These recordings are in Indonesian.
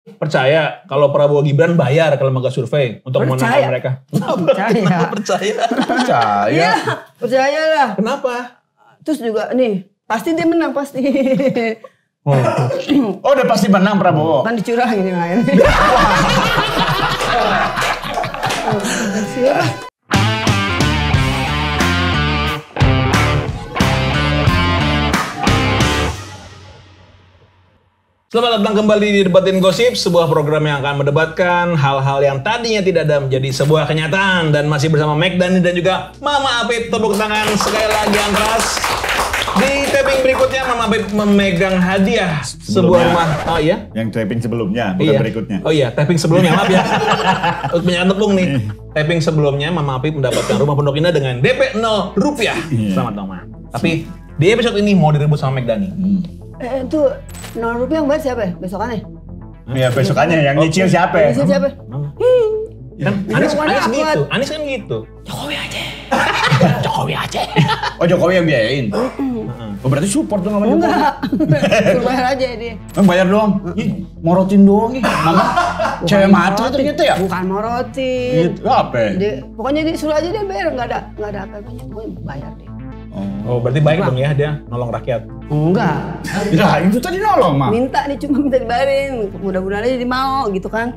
Percaya kalau Prabowo Gibran bayar ke lembaga survei untuk memenangkan mereka? Percaya. Percaya. Iya, percayalah. Kenapa? Terus juga nih, pasti dia menang pasti. Oh, udah pasti menang Prabowo. Kan dicurangin yang lain. Siapa? Selamat datang kembali di Debatin Gosip, sebuah program yang akan mendebatkan hal-hal yang tadinya tidak ada menjadi sebuah kenyataan. Dan masih bersama Mac Dani dan juga Mama Apip. Tepuk tangan sekali lagi yang keras. Di taping berikutnya Mama Apip memegang hadiah sebuah rumah. Oh iya? Yang taping sebelumnya, bukan berikutnya. Oh iya, taping sebelumnya, maaf ya. Banyak tepung nih. Taping sebelumnya Mama Apip mendapatkan rumah pondok indah dengan DP 0 rupiah. Selamat dong, Ma. Tapi di episode ini mau direbut sama Mac Dani. Itu 0 rupiah yang bayar siapa ya? Besokannya? Iya, besokannya yang nyicil siapa ya? Nyicil siapa? Kan Anies kan gitu. Jokowi aja. Oh, Jokowi yang biayain? Oh, berarti support dong sama Jokowi? Enggak. Suruh bayar aja dia. Bayar doang? Ih, morotin doang nih. Mama, cewek matre ternyata ya? Bukan morotin. Itu apa? Pokoknya dia suruh aja dia bayar, nggak ada apa-apanya. Pokoknya bayar dia. Oh, berarti baik dong ya dia nolong rakyat. Enggak. Nah, itu tadi nolong, Ma. Minta nih, cuma minta dibayarin. Mudah-mudahan aja dia mau gitu kan.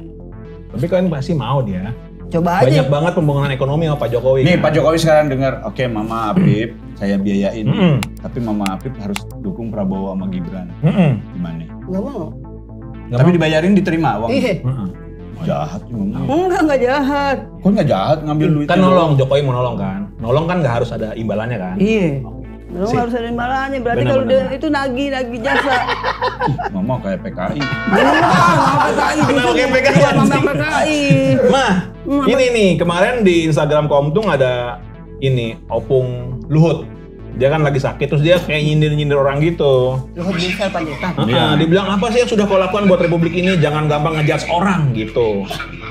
Tapi kan pasti mau dia. Coba aja. Banyak banget pembangunan ekonomi sama Pak Jokowi. Nih, kan? Pak Jokowi sekarang dengar, oke, Mama Apip, saya biayain. Tapi Mama Apip harus dukung Prabowo sama Gibran. Gimana? Nggak mau. Tapi dibayarin diterima uang. Iya. Jahat juga. Enggak jahat. Kok nggak jahat ngambil duit? Kan nolong, Jokowi mau nolong kan. Nolong kan nggak harus ada imbalannya kan. Iya. Nolong harus ada imbalannya. Berarti kalau dia itu nagih jasa. Mama kayak PKI. Kenapa kayak PKI? Mama PKI. Mah, ini nih kemarin di Instagram Komtung ada ini Opung Luhut. Dia kan lagi sakit, terus dia kayak nyindir-nyindir orang gitu. Luhut Binsar Panjaitan. Dia bilang, apa sih yang sudah kau lakukan buat Republik ini? Jangan gampang ngejudge orang gitu.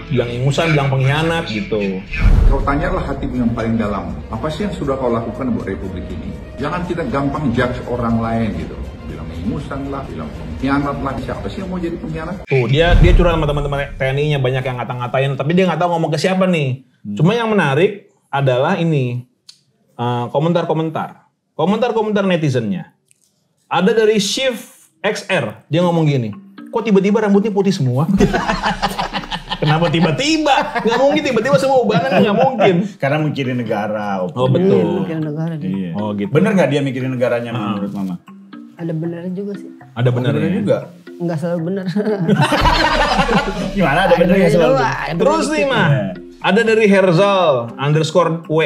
Bilang ingusan, bilang pengkhianat gitu. Kau tanyalah hatimu yang paling dalam. Apa sih yang sudah kau lakukan buat Republik ini? Jangan kita gampang judge orang lain gitu. Bilang ingusan lah, bilang pengkhianat lah. Siapa sih yang mau jadi pengkhianat? Tuh, dia curhat sama teman-teman TNI-nya, banyak yang ngata-ngatain. Tapi dia nggak tahu ngomong ke siapa nih. Cuma yang menarik adalah ini. Komentar netizennya. Ada dari Shift XR, dia ngomong gini, kok tiba-tiba rambutnya putih semua? Kenapa tiba-tiba? Nggak mungkin tiba-tiba semua ubanan, nggak mungkin. Karena mikirin negara. Oh betul. Iya, mikirin negara dia. Iya. Oh gitu. Bener nggak dia mikirin negaranya menurut Mama? Ada benernya juga sih. Ada benernya juga. Enggak selalu bener. Gimana ada benernya selalu? Terus nih mah, ada dari Herzal_W.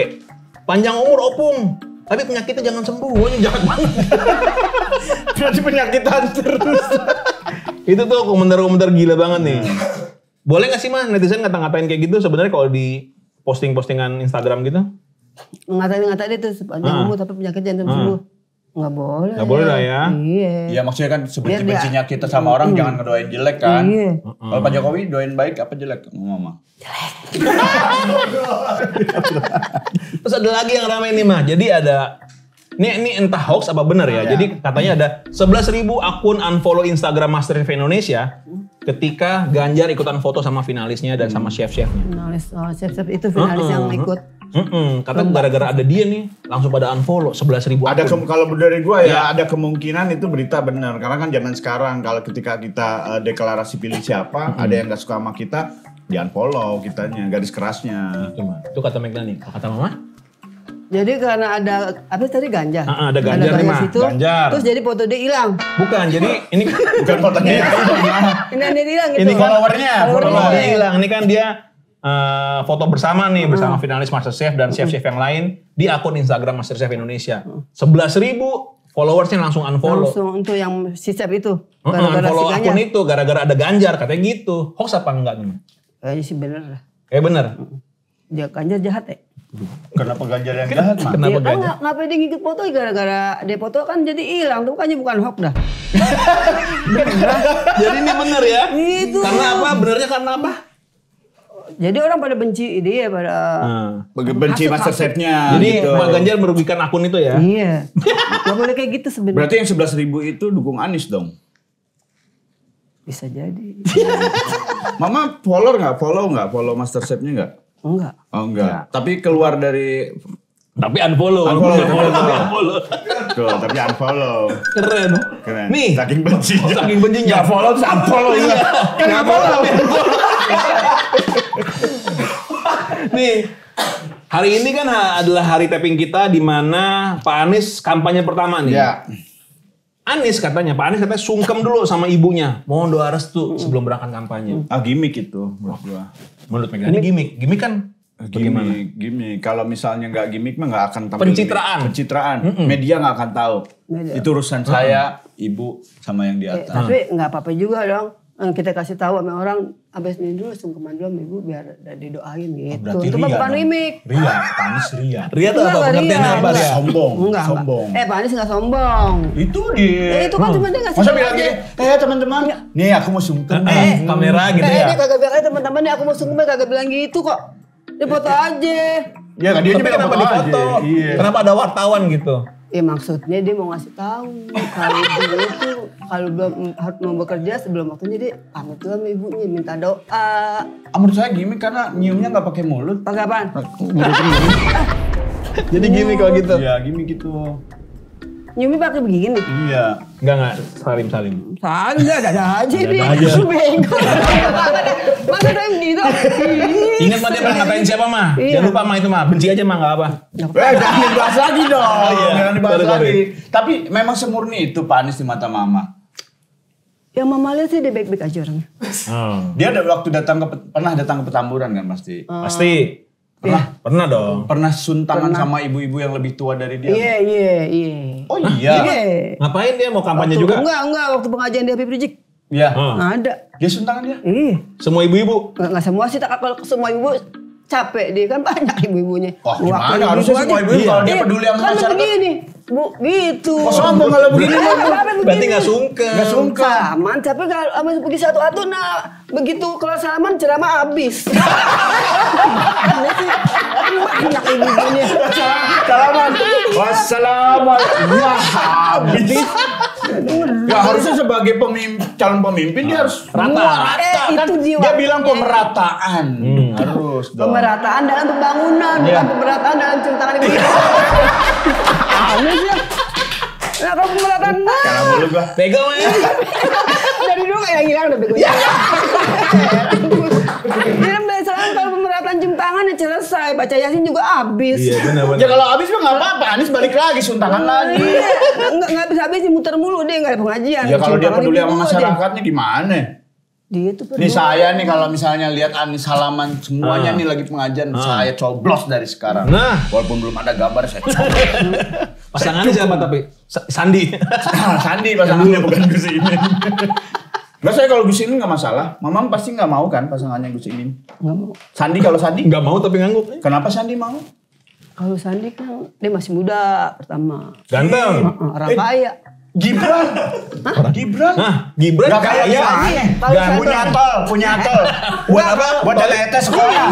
Panjang umur Opung. Tapi penyakitnya jangan sembuh, jahat banget. Berarti penyakitan terus. Itu tuh komentar-komentar gila banget nih. Boleh nggak sih mah netizen ngata-ngatain kayak gitu sebenarnya kalau di posting-postingan Instagram gitu? Ngatain itu sepanjang umur tapi penyakit jangan sembuh. Nggak boleh. Nggak boleh lah ya. Iya. Ya maksudnya kan sebenci-bencinya kita sama orang jangan ngedoain jelek kan. Iya. Kalau Pak Jokowi doain baik apa jelek? Mama. Terus ada lagi yang ramai nih mah. Jadi ada ini entah hoax apa benar ya. Jadi katanya ada 11.000 akun unfollow Instagram MasterChef Indonesia ketika Ganjar ikutan foto sama finalisnya dan sama chef-chefnya. Finalis, chef-chef itu finalis yang ikut. Kata gara-gara ada dia nih langsung pada unfollow 11.000 akun. Ada kalau dari gua ya ada kemungkinan itu berita benar karena kan zaman sekarang kalau ketika kita deklarasi pilih siapa ada yang nggak suka sama kita di unfollow kitanya garis kerasnya. Itu kata McDani. Kata Mama? Jadi karena ada apa tadi Ganjar. Ada Ganjar nih mah. Ganjar. Terus jadi foto dia hilang. Bukan, jadi ini Bukan fotonya. Ini dia hilang gitu. Ini followernya hilang. Ini kan dia foto bersama nih bersama finalis MasterChef dan chef-chef yang lain di akun Instagram MasterChef Indonesia. 11.000 followersnya langsung unfollow. Langsung untuk yang si chef itu. Unfollow akun itu gara-gara ada Ganjar katanya gitu. Hoax apa enggak nih? Kayaknya sih bener lah. Bener. Dia Ganjar jahat ya. Kenapa Ganjar yang jahat mah? Kenapa Dia kan Ganjar? ngapain dia ngikut foto gara-gara dia foto kan jadi hilang. Itu bukan hoax dah. Jadi ini bener ya? Itu. Karena apa? Benernya karena apa? Jadi orang pada benci dia pada Benci MasterChef-nya. Jadi gitu. Pak Ganjar merugikan akun itu ya? Iya. Gak boleh kayak gitu sebenarnya. Berarti yang 11.000 itu dukung Anies dong? Bisa jadi. Mama follow MasterChef-nya nggak? Enggak. Oh enggak. Tapi keluar dari Tapi unfollow. Tuh, tapi unfollow. Keren. Nih. Saking bencinya. Saking bencinya. Nggak follow terus unfollow ya. Kan nggak follow. Nih. Hari ini kan adalah hari taping kita di mana Pak Anies kampanye pertama nih. Ya. Pak Anies katanya sungkem dulu sama ibunya. Mohon doa restu sebelum berangkat kampanye. Gimmick itu menurut gua. Menurut Meghan ini gimmick. Gimmick kan bagaimana? Gimmick. Kalau misalnya nggak gimmick mah nggak akan tampil. Pencitraan. Media nggak akan tahu. Media. Itu urusan saya, ibu, sama yang di atas. Tapi nggak apa-apa juga dong. Kita kasih tahu sama orang, abis ini dulu sungkeman dulu sama ibu biar didoain gitu. Berarti Itu ria bukan dong. gimmick. Ria, Panis ria. Ria tuh apa? Pengertiannya apa Ria? Sombong. Enggak. Pak Anies nggak sombong. Itu dia. Itu kan cuma dia ngasih Masa tahu bilang aja. gini, teman-teman, nih aku mau sungkem. Kamera gitu ya. Dia kagak bilang, teman-teman nih aku mau sungkem, kagak bilang gitu kok. Dia foto aja. Ya kan dia Tapi juga kenapa foto difoto? aja. Iya. Kenapa ada wartawan gitu? Ya maksudnya dia mau ngasih tahu kalau dulu itu kalau belum harus mau bekerja sebelum waktunya dia pamit dulu sama ibunya minta doa. Menurut saya gimmick karena nyiumnya nggak pakai mulut. Pakai apaan? Jadi gini kalau gitu. Iya, gimmick gitu. Nyumi pakai begini. Iya. Enggak. Salim. Salah ada aja dia. aja. Lu bego. Masa saya begitu? Ingat mah dia pernah ngatain siapa mah? Iya. Jangan lupa mah itu mah. Benci aja mah enggak apa. Jangan dibahas lagi dong. Iya. Jangan dibahas Sorry. lagi. Tapi memang semurni itu Pak Anies di mata Mama. Yang mama lihat sih dia baik-baik aja orangnya. Dia ada waktu pernah datang ke Petamburan kan pasti. Pasti. Pernah dong. Pernah suntangan sama ibu-ibu yang lebih tua dari dia. Iya. Oh iya. Iya. Ngapain dia mau kampanye juga? Enggak, waktu pengajian di Habib Rizik. Iya. Ada. Dia suntangan dia. Iya. Semua ibu-ibu. Enggak semua sih, kalau semua ibu capek dia kan banyak ibu-ibunya. Wah, Waktu gimana? ibu-ibu Harusnya aja. semua ibu kalau dia peduli sama kan masyarakat. begini, Bu, gitu. Kok sombong kalau begini? Berarti nggak sungkem. Nggak sungkem. Salaman, tapi kalau sama pergi satu-satu, nah begitu kalau salaman ceramah habis. Banyak ibu-ibunya. Salaman. Wassalamualaikum. Wah, habis. Ya harusnya sebagai calon pemimpin dia harus Rata. Kan Itu jiwa. dia bilang pemerataan. Harus dong. Pemerataan dalam pembangunan, bukan pemerataan dalam cium tangan ibu. Aneh sih. Nah, kalau pemerataan Kalah mulu gua. Bego ya. dari dulu kayak yang hilang udah bego. Dia biasanya kalau pemerataan cium tangan ya selesai, baca Yasin juga habis. Iya benar. Ya kalau habis mah nggak apa-apa, Anies balik lagi suntangan lagi. Enggak habis muter mulu dia enggak ada pengajian. Ya kalau Cium dia tangan peduli ibu sama aja. masyarakatnya gimana? Dia tuh Nih saya nih kalau misalnya lihat Anies halaman semuanya nih lagi pengajian, saya coblos dari sekarang. Nah. Walaupun belum ada gambar saya coblos. Pasangannya siapa tapi? Sandi. Sandi pasangannya bukan Gus Imin. Enggak, saya kalau Gus Imin nggak masalah. Mamam pasti nggak mau kan pasangannya Gus Imin. Nggak mau. Sandi kalau Sandi? Nggak mau tapi ngangguk. Kenapa Sandi mau? Kalau Sandi kan dia masih muda pertama. Ganteng. Orang kaya. Gibran. Gibran. Nah, Gibran Gak kaya kaya. gimana? Kalau Gak Sandi- punya tol. Buat apa? Buat TT sekolah.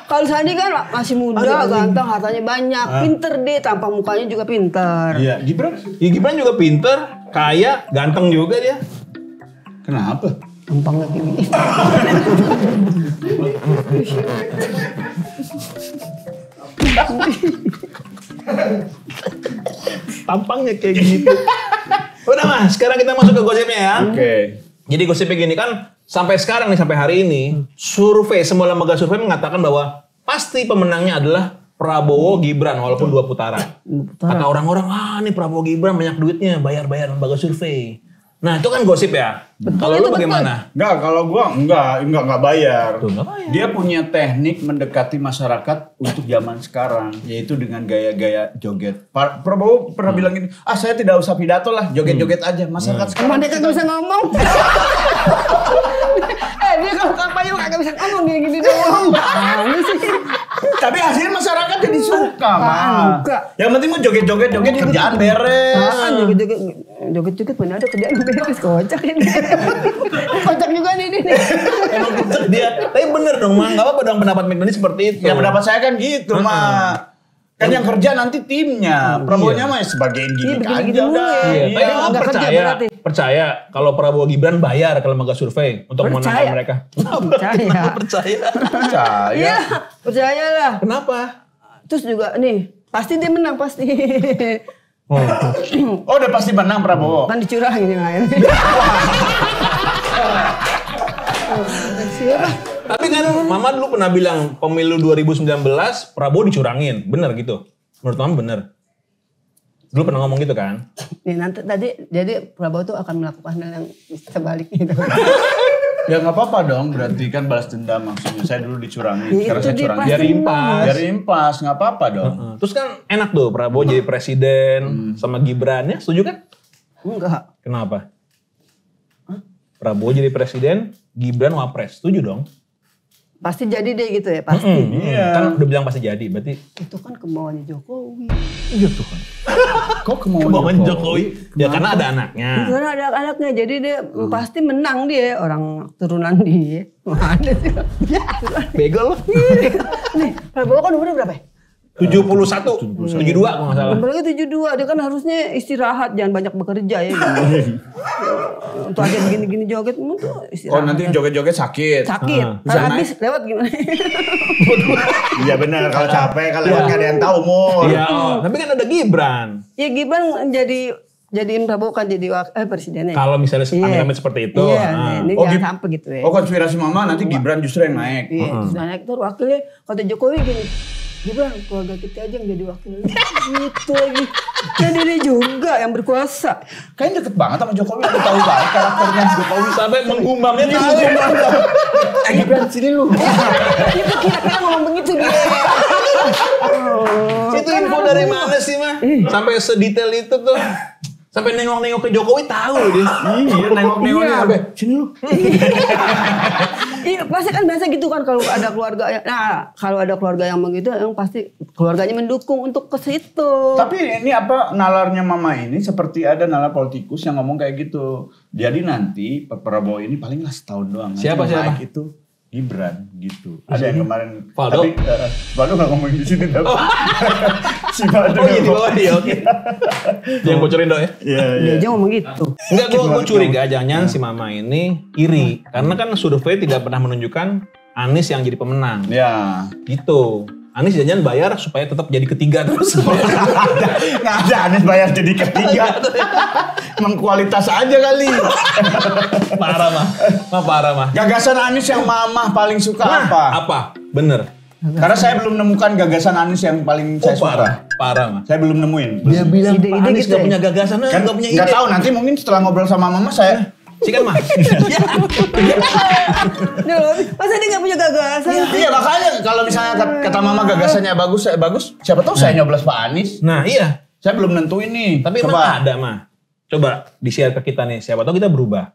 Kalau Sandi kan masih muda, ganteng, hartanya banyak, pinter deh, tampang mukanya juga pinter. Iya, Gibran. Ya, Gibran juga pinter, kaya, ganteng juga dia. Kenapa? Tampangnya kayak gini. Tampangnya kayak gitu. Udah mas, sekarang kita masuk ke gosipnya ya. Oke. Jadi gosipnya gini kan, sampai sekarang nih, sampai hari ini, semua lembaga survei mengatakan bahwa pasti pemenangnya adalah Prabowo Gibran walaupun 2 putaran. Kata orang-orang, ini Prabowo Gibran banyak duitnya, bayar-bayar lembaga survei. Nah itu kan gosip ya. Kalau lu bagaimana? Enggak, kalau gua enggak bayar. Tuh, enggak bayar. Dia punya teknik mendekati masyarakat untuk zaman sekarang, yaitu dengan gaya-gaya joget. Prabowo pernah bilang gini, saya tidak usah pidato lah, joget-joget aja. Masyarakat sekarang Emang dia kagak bisa ngomong. Dia kalau kampanye kagak bisa ngomong gini-gini doang. Mana sih? tapi hasilnya masyarakat jadi suka, mah. Suka. Yang penting mau joget-joget kerjaan beres. Joget-joget mana ada kerjaan beres, kocak ini. Kocak juga nih ini. Emang pinter dia. Tapi bener dong, Mang. Gak apa-apa dong pendapat Meghan seperti itu. Ya pendapat saya kan gitu, mah. Kan yang kerja nanti timnya. Prabowo-nya mah sebagai gimmick aja begini-begini mulu udah. ya. Iya, tapi Nggak lu kerja percaya berarti. percaya kalau Prabowo Gibran bayar ke lembaga survei untuk memenangkan mereka? Percaya. Percaya. Iya, percayalah. Kenapa? Terus juga nih, pasti dia menang pasti. Oh, udah pasti menang Prabowo. Kan dicurangin yang lain. Siapa? Tapi kan Mama dulu pernah bilang pemilu 2019 Prabowo dicurangin. Bener gitu? Menurut Mama bener? Dulu pernah ngomong gitu kan? Nih nanti tadi jadi Prabowo tuh akan melakukan hal yang terbalik gitu. Ya nggak apa-apa dong, berarti kan balas dendam maksudnya. Saya dulu dicurangin, Ya, karena itu saya dia curangin. pasti Biar impas. Biar impas, nggak apa-apa dong. Terus kan enak tuh Prabowo jadi presiden sama Gibran ya, setuju kan? Enggak. Kenapa? Prabowo jadi presiden, Gibran wapres, setuju dong? Pasti jadi deh gitu ya, pasti. Iya. Kan udah bilang pasti jadi, berarti Itu kan kemauannya Jokowi. iya tuh kan. Kok Kemauan Jokowi. Ya karena ada anaknya. Karena ada anaknya, jadi dia pasti menang dia, orang turunan dia. Mana sih? Bego loh. Nih, Prabowo kan umurnya berapa ya? 71, 72 kalau nggak salah. Apalagi 72, dia kan harusnya istirahat, jangan banyak bekerja ya. Untuk aja begini-gini joget, itu Oh istirahat. nanti joget-joget sakit. Sakit, Bisa kan habis lewat gimana? Iya benar, kalau capek, kalau lewat nggak ada yang tahu Mur. Iya, tapi kan ada Gibran. Ya Gibran jadiin Prabowo kan jadi presidennya. Kalau misalnya amit-amit seperti itu. Iya, ini Oh, jangan sampai gitu ya. Oh konspirasi mama nanti Gibran justru yang naik. Iya, terus naik terus wakilnya kata Jokowi gini, Gibran keluarga kita aja yang jadi wakil. Gitu lagi. Jadi dia juga yang berkuasa. Kayaknya deket banget sama Jokowi, aku tahu banget karakternya Jokowi. Sampai menggumamnya tahu. Gibran sini lu. Itu kira-kira ngomong begitu dia. Itu info dari mana sih mah? Sampai sedetail itu tuh. Sampai nengok-nengok ke Jokowi tahu loh dia. Iya, nengok-nengoknya sampai sini lu. Iya, pasti kan biasa gitu kan kalau ada keluarga yang, nah kalau ada keluarga yang begitu, yang pasti keluarganya mendukung untuk ke situ. Tapi ini apa nalarnya mama ini seperti ada nalar politikus yang ngomong kayak gitu. Jadi nanti Pak Prabowo ini palinglah setahun doang. Nanti Siapa, yang siapa? naik itu Gibran gitu. Ada yang kemarin. Valdo? Tapi Valdo nggak ngomongin di sini tapi. Si Valdo. Oh iya di bawah dia, oke. Yang bocorin dong ya. Iya Dia aja ngomong gitu. Enggak, gue curiga jangan si mama ini iri. Karena kan survei tidak pernah menunjukkan Anies yang jadi pemenang. Ya. Gitu. Anies jangan bayar supaya tetap jadi ketiga terus. Nggak ada Anies bayar jadi ketiga. Emang kualitas aja kali. Parah mah. Parah mah. Gagasan Anies yang mama paling suka apa? Apa? Bener. Karena saya belum nemukan gagasan Anies yang paling saya suka. Parah mah. Saya belum nemuin. Dia bilang Ide-ide Anies gitu gak ya? punya gagasan, Kan gak punya ide. nggak tahu nanti mungkin setelah ngobrol sama mama saya. Sikan mah. Masa dia gak punya gagasan? Iya makanya kalau misalnya kata mama gagasannya bagus, saya bagus. Siapa tahu saya nyoblos Pak Anies. Nah iya. Saya belum nentuin nih. Tapi emang ada mah. Coba di-share ke kita nih. Siapa tahu kita berubah.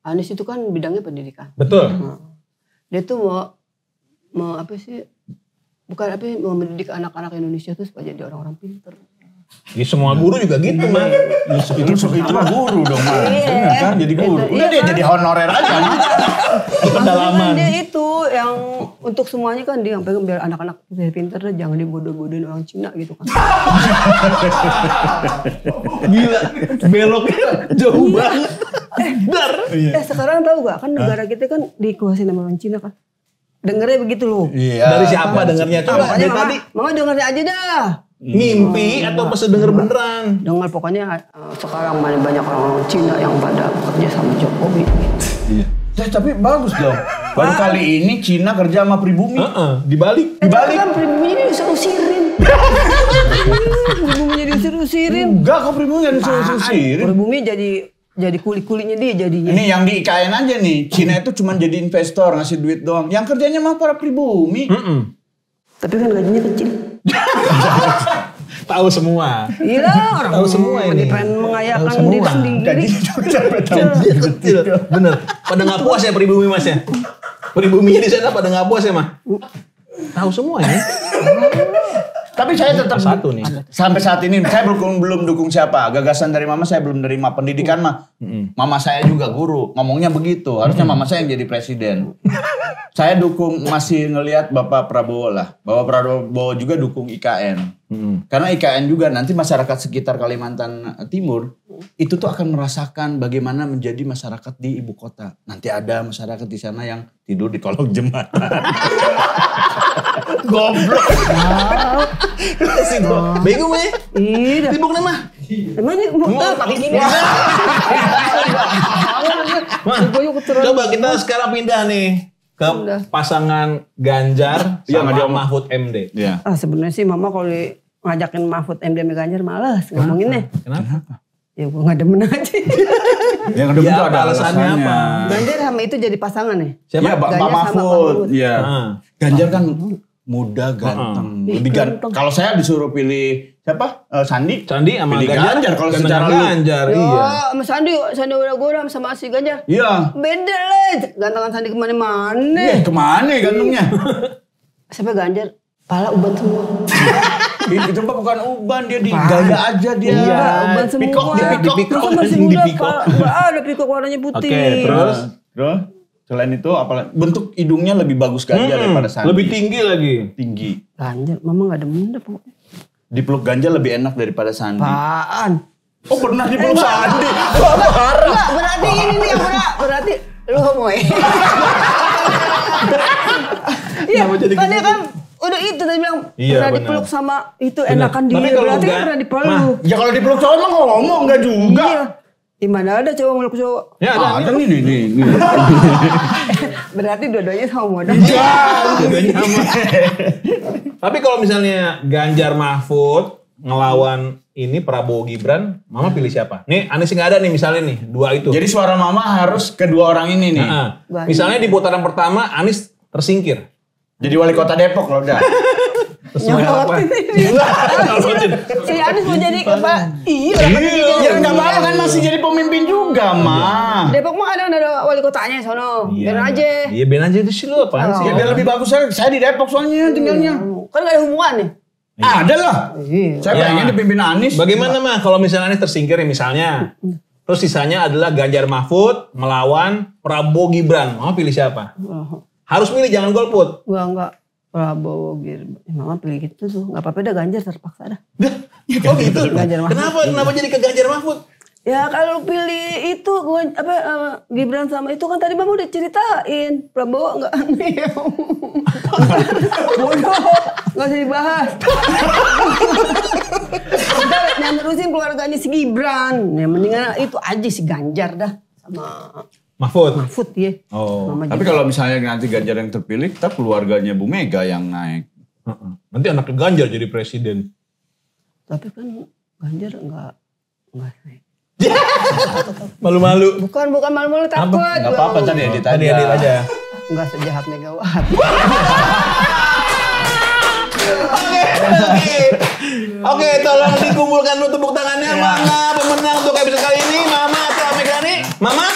Anies itu kan bidangnya pendidikan. Betul. Dia tuh mau apa sih? Bukan apa, mau mendidik anak-anak Indonesia tuh supaya jadi orang-orang pinter. Ya, semua guru juga gitu mah. Itu mah guru dong mah. Iya. Bener kan jadi guru. Iya, Udah dia kan? jadi honorer aja mah. Pendalaman. Kan dia itu yang untuk semuanya kan dia sampai biar anak-anak pinter jangan dibodoh-bodohin orang Cina gitu kan. Gila. Beloknya jauh banget. Dar. Sekarang tahu gak kan negara kita kan dikuasain sama orang Cina kan. Dengernya begitu loh. Iya. Dari siapa dengarnya? Coba Makanya dari mama, tadi. mama dengernya aja dah. Mimpi atau pas denger beneran? Dengar pokoknya sekarang banyak orang Cina yang pada kerja sama Jokowi. Iya. Tapi bagus dong. Baru kali ini Cina kerja sama pribumi. Dibalik. Dibalik kan pribuminya disuruh-usirin. Pribuminya disuruh-usirin. Enggak kok pribumi nggak disuruh-suruhin. Pribumi jadi kulit-kulitnya dia jadinya. Ini yang di IKN aja nih. Cina itu cuma jadi investor ngasih duit doang. Yang kerjanya mah para pribumi. Tapi kan gajinya kecil. Tahu semua. Iya orang Tahu semua ini. pengen mengayakan Tahu semua. diri sendiri. Gajinya cuma sampai tahu. Kecil. Bener. Pada nggak puas ya pribumi mas ya? Pribuminya di sana pada nggak puas ya mah? Tahu semua ini. Tapi saya tetap satu nih. Sampai saat ini saya belum dukung siapa. Gagasan dari mama saya belum nerima. Pendidikan mah. Mama saya juga guru. Ngomongnya begitu. Harusnya mama saya yang jadi presiden. Saya dukung, masih ngelihat Bapak Prabowo lah. Bapak Prabowo juga dukung IKN. Karena IKN juga nanti masyarakat sekitar Kalimantan Timur itu tuh akan merasakan bagaimana menjadi masyarakat di ibu kota. Nanti ada masyarakat di sana yang tidur di kolong jembatan. Goblok. Bingung ya? Iya. Sibuk nih mah. Emang ini mau pakai gini. Coba kita sekarang pindah nih ke pasangan Ganjar sama Mahfud MD. Iya. Sebenarnya sih mama kalau ngajakin Mahfud MD sama Ganjar males ngomonginnya. Kenapa? Ya gue gak demen aja. Yang demen Ya, itu ada alasannya apa? Ganjar sama itu jadi pasangan ya? Siapa? Iya, Pak Ganjar sama Mahfud. Mahfud. Iya. Ah. Ganjar kan muda, ganteng. Lebih ganteng. Kalau saya disuruh pilih siapa? Sandi. Sandi sama Pilih Ganjar. Ganjar kalau Ganjar secara Ganjar, Ya, iya. sama Sandi udah goram sama si Ganjar. Iya. Beda lah, gantengan Sandi kemana-mana. Kemana ya gantengnya? Sampai Ganjar, pala uban semua. Itu Pak bukan uban, dia di gaya aja dia. Iya, uban semua. Pikok, dia pikok. Terus kan masih muda, Pak. Nggak ada pikok warnanya putih. Oke, terus? Terus selain itu apa? Bentuk hidungnya lebih bagus Ganjar daripada Sandi. Lebih tinggi lagi. tinggi. Ganjar, mama gak demen dah pokoknya. Dipeluk Ganjar lebih enak daripada Sandi. Apaan? Oh pernah dipeluk Sandi. Enggak, berarti ini nih yang berat. Berarti lu homo ya. Iya, kan dia kan udah itu tadi bilang Iya, pernah benar. dipeluk sama itu Benar. enakan Tapi dia. kalau Berarti kan enggak, pernah dipeluk. Ya kalau dipeluk cowok emang ngomong enggak juga. Iya. Gimana ada cowok meluk cowok? Ya, Ada nih. Berarti dua-duanya homo dah. Bedanya sama. Tapi kalau misalnya Ganjar Mahfud ngelawan ini Prabowo Gibran, Mama pilih siapa? Nih Anies nggak ada nih misalnya nih, dua itu. Jadi suara mama harus kedua orang ini nih. Nah, misalnya di putaran pertama Anies tersingkir. Jadi wali kota Depok loh udah. Nyolotin ini. Si Anies mau jadi apa? Iya. Ya enggak apa-apa kan masih jadi pemimpin juga, Ma. Depok mah ada wali kotanya sono. Biarin aja. Iya biarin aja itu sih lu apaan sih? Ya biar lebih bagus saya di Depok soalnya tinggalnya. Kan gak ada hubungan nih. Ada lah. Iya. Saya Ya. pengen dipimpin Anies. Bagaimana mah kalau misalnya Anies tersingkir ya misalnya. Terus sisanya adalah Ganjar Mahfud melawan Prabowo Gibran. Mama pilih siapa? Harus milih jangan golput. Gua enggak Prabowo Gibran. Mama pilih gitu tuh. Enggak apa-apa dah Ganjar terpaksa dah. Oh gitu. Ganjar Mahfud. Kenapa jadi ke Ganjar Mahfud? Ya kalau pilih itu gua Gibran sama itu kan tadi Mama udah ceritain. Prabowo enggak aneh. Bodoh. Enggak usah dibahas. Udah yang terusin keluarganya si Gibran. Ya mendingan itu aja si Ganjar dah sama Mahfud. Mahfud ya. Oh. Mama Tapi juga. kalau misalnya nanti Ganjar yang terpilih, kita keluarganya Bu Mega yang naik. Nanti anak Ganjar jadi presiden. Tapi kan Ganjar enggak naik. Malu-malu. Bukan malu-malu takut. Enggak apa-apa tadi edit Tadi edit aja. Enggak sejahat Megawati. Oke, tolong dikumpulkan dulu tepuk tangannya. Mana pemenang untuk episode kali ini? Mama atau Megani? Mama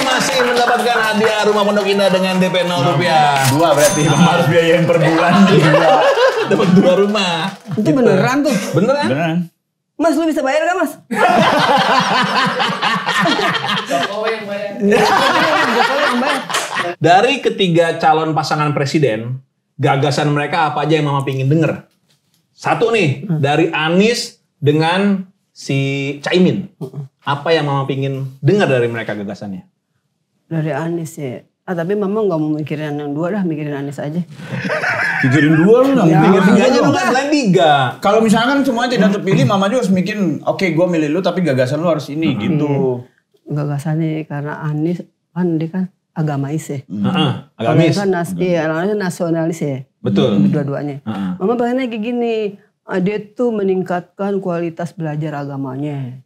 masih mendapatkan hadiah rumah Pondok Indah dengan DP 0 rupiah. Dua berarti Mama harus biayain per bulan. Dapat 2 rumah. Itu beneran tuh. Beneran? Beneran. Mas lu bisa bayar kan Mas? Jokowi yang bayar. Dari ketiga calon pasangan presiden, gagasan mereka apa aja yang Mama pingin denger? Satu nih, dari Anies dengan si Caimin. Apa yang Mama pingin dengar dari mereka gagasannya? Dari Anies ya. Tapi Mama gak mau mikirin yang dua dah, mikirin Anies aja. Pikirin dua lu nggak Pikir mikirin 3 aja dua. lu kan selain 3. Kalau misalkan semuanya tidak terpilih, Mama juga harus mikirin, oke gue milih lu tapi gagasan lu harus ini gitu. Gagasannya karena Anies kan dia kan agamais ya. Agamis. Kan nasionalis ya. Betul. Dua-duanya. Mama pengennya kayak gini. Dia tuh meningkatkan kualitas belajar agamanya.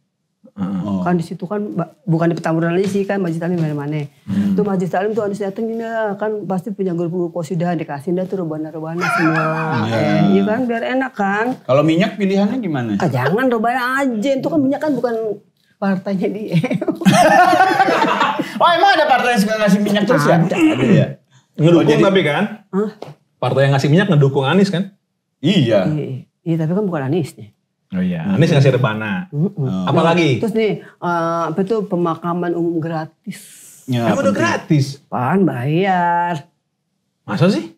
Kan di situ kan bukan di Petamburan aja sih kan Majlis Taklim mana-mana. Tuh Majlis Taklim tuh harus datengin dah kan pasti punya guru posidah dikasih dah tuh rebana-rebana semua. Iya kan biar enak kan. Kalau minyak pilihannya gimana? Jangan rebana aja itu kan minyak kan bukan partainya dia. Oh emang ada partai yang suka ngasih minyak terus ya? Ada ya. Ngedukung tapi kan? Hah? partai yang ngasih minyak ngedukung Anies kan? Iya. Iya, tapi kan bukan Aniesnya. Oh iya, Anies ngasih rebana. Apalagi? Terus nih, apa itu pemakaman umum gratis. Ya, Emang udah gratis? Apaan bayar? Masa sih?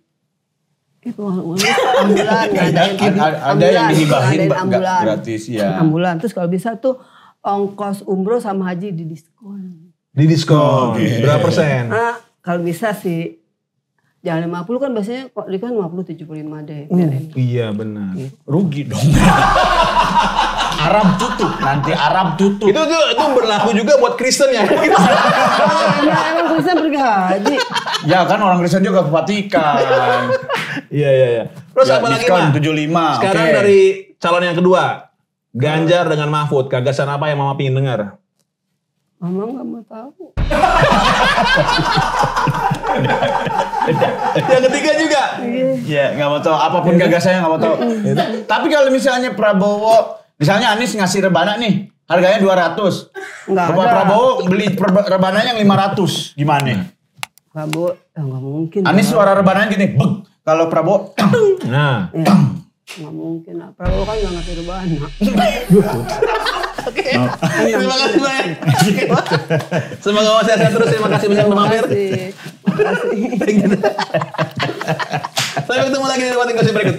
Itu ambulan, ada yang dihibahin ambulan. gratis ya. Ambulan. Terus kalau bisa tuh ongkos umroh sama haji didiskon. Didiskon. Berapa persen? Kalau bisa sih. Jangan 50 kan biasanya kok di kan 50-75 deh. Iya benar. Rugi dong. Arab tutup, nanti Arab tutup. Itu berlaku juga buat Kristen ya. Emang Kristen pergi haji. Ya kan orang Kristen juga ke Vatikan. Iya. Terus Ya, apa lagi diskon Mah? 75. Sekarang oke. dari calon yang kedua. Ganjar dengan Mahfud. Gagasan apa yang Mama pingin dengar? Mama nggak mau tahu. Yang ketiga juga. Ya nggak mau tahu apapun gagasannya nggak mau tahu. Tapi kalau misalnya Prabowo, misalnya Anies ngasih rebana nih, harganya 200. Nggak Bapak ada. Prabowo beli rebananya 500, gimana? Prabowo, nggak mungkin. Anies suara rebananya gini, beg. Kalau Prabowo, Nah. Nggak mungkin lah. Prabowo kan nggak ngasih rebana. Terima kasih banyak. Semoga sehat terus. Terima kasih banyak udah mampir. Makasih. Sampai ketemu lagi di Debatin Gosip berikut.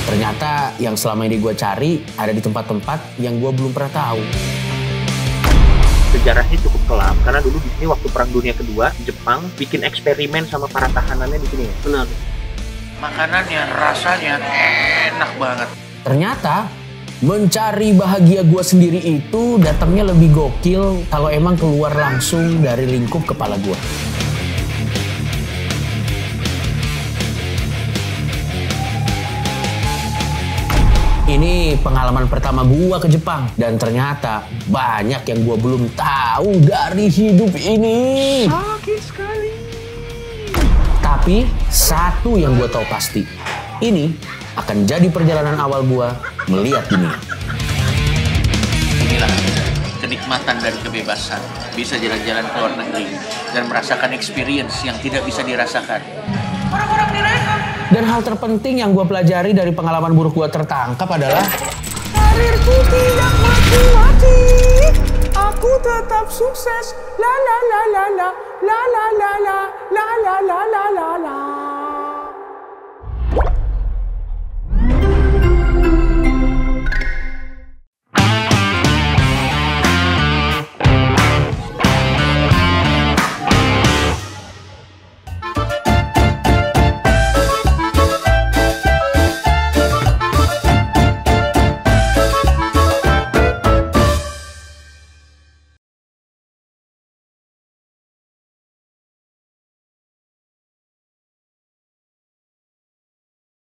Ternyata yang selama ini gue cari ada di tempat-tempat yang gue belum pernah tahu. Sejarahnya cukup kelam karena dulu di sini waktu Perang Dunia Kedua Jepang bikin eksperimen sama para tahanannya di sini. Benar. Makanannya rasanya enak banget. Ternyata mencari bahagia gue sendiri itu datangnya lebih gokil kalau emang keluar langsung dari lingkup kepala gue. Ini pengalaman pertama gua ke Jepang dan ternyata banyak yang gua belum tahu dari hidup ini. Sakit sekali. Tapi satu yang gua tahu pasti, ini akan jadi perjalanan awal gua melihat dunia. Inilah kenikmatan dari kebebasan. Bisa jalan-jalan ke luar negeri dan merasakan experience yang tidak bisa dirasakan. Orang-orang direkam. Dan hal terpenting yang gue pelajari dari pengalaman buruk gue tertangkap adalah Karirku tidak mati-mati, aku tetap sukses. La la la la la la la la la la la la la la la.